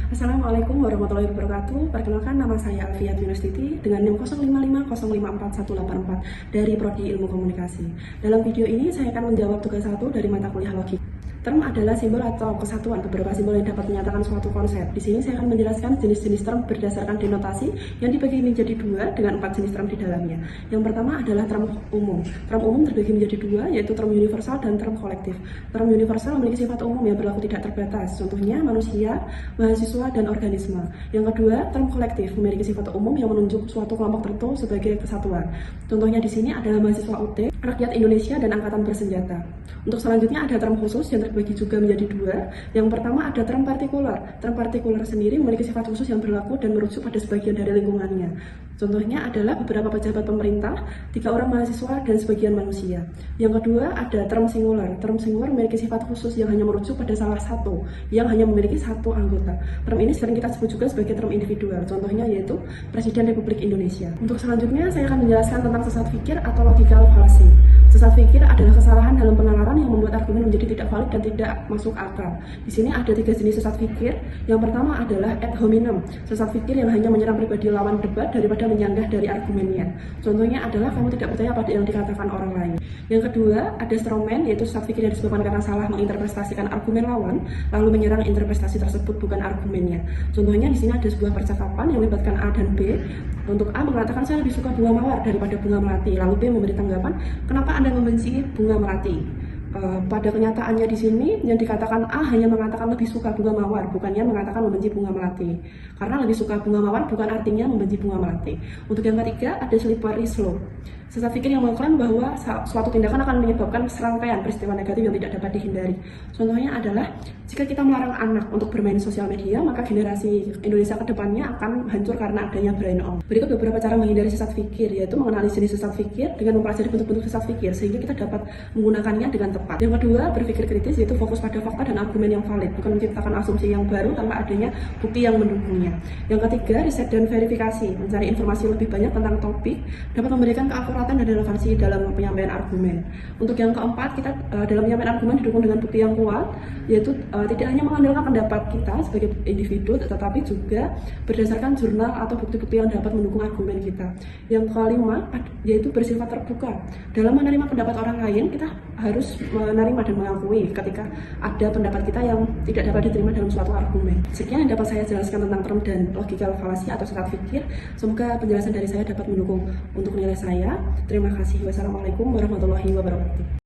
Assalamualaikum warahmatullahi wabarakatuh. Perkenalkan, nama saya Alfiat Yunustiti dengan NIM 055054 dari Prodi Ilmu Komunikasi. Dalam video ini saya akan menjawab tugas 1 dari mata kuliah logika. Term adalah simbol atau kesatuan beberapa simbol yang dapat menyatakan suatu konsep. Di sini saya akan menjelaskan jenis-jenis term berdasarkan denotasi yang dibagi menjadi dua dengan 4 jenis term di dalamnya. Yang pertama adalah term umum. Term umum terbagi menjadi dua, yaitu term universal dan term kolektif. Term universal memiliki sifat umum yang berlaku tidak terbatas, contohnya manusia, mahasiswa, dan organisme. Yang kedua, term kolektif memiliki sifat umum yang menunjuk suatu kelompok tertentu sebagai kesatuan. Contohnya di sini adalah mahasiswa UT, rakyat Indonesia, dan angkatan bersenjata. Untuk selanjutnya ada term khusus yang terbagi juga menjadi dua. Yang pertama ada term partikular. Term partikular sendiri memiliki sifat khusus yang berlaku dan merujuk pada sebagian dari lingkungannya. Contohnya adalah beberapa pejabat pemerintah, 3 orang mahasiswa, dan sebagian manusia. Yang kedua ada term singular. Term singular memiliki sifat khusus yang hanya merujuk pada salah satu, yang hanya memiliki satu anggota. Term ini sering kita sebut juga sebagai term individual. Contohnya yaitu Presiden Republik Indonesia. Untuk selanjutnya saya akan menjelaskan tentang sesat pikir atau logical fallacy. Sesat pikir adalah kesalahan dalam penalaran yang membuat argumen menjadi tidak valid dan tidak masuk akal. Di sini ada 3 jenis sesat pikir. Yang pertama adalah ad hominem, sesat pikir yang hanya menyerang pribadi lawan debat daripada menyanggah dari argumennya. Contohnya adalah kamu tidak percaya pada yang dikatakan orang lain. Yang kedua ada strawman, yaitu sesat pikir yang disebabkan karena salah menginterpretasikan argumen lawan lalu menyerang interpretasi tersebut bukan argumennya. Contohnya di sini ada sebuah percakapan yang melibatkan A dan B. Untuk A mengatakan saya lebih suka bunga mawar daripada bunga melati, lalu B memberi tanggapan, kenapa Anda membenci bunga melati? Pada kenyataannya di sini yang dikatakan A hanya mengatakan lebih suka bunga mawar, bukannya mengatakan membenci bunga melati. Karena lebih suka bunga mawar bukan artinya membenci bunga melati. Untuk yang ketiga ada slippery slope. Sesat pikir yang mengklaim bahwa suatu tindakan akan menyebabkan serangkaian peristiwa negatif yang tidak dapat dihindari. Contohnya adalah jika kita melarang anak untuk bermain sosial media, maka generasi Indonesia ke depannya akan hancur karena adanya brain on. Berikut beberapa cara menghindari sesat pikir, yaitu mengenali jenis sesat pikir dengan mempelajari bentuk-bentuk sesat pikir sehingga kita dapat menggunakannya dengan tepat. Yang kedua, berpikir kritis, yaitu fokus pada fakta dan argumen yang valid, bukan menciptakan asumsi yang baru tanpa adanya bukti yang mendukungnya. Yang ketiga, riset dan verifikasi, mencari informasi lebih banyak tentang topik dapat memberikan keakuratan dan relevansi dalam penyampaian argumen. Untuk yang keempat, kita dalam penyampaian argumen didukung dengan bukti yang kuat, yaitu tidak hanya mengandalkan pendapat kita sebagai individu, tetapi juga berdasarkan jurnal atau bukti-bukti yang dapat mendukung argumen kita. Yang kelima, yaitu bersifat terbuka. Dalam menerima pendapat orang lain, kita harus menerima dan mengakui ketika ada pendapat kita yang tidak dapat diterima dalam suatu argumen. Sekian yang dapat saya jelaskan tentang term dan logical fallacy atau sesat pikir. Semoga penjelasan dari saya dapat mendukung untuk nilai saya. Terima kasih. Wassalamualaikum warahmatullahi wabarakatuh.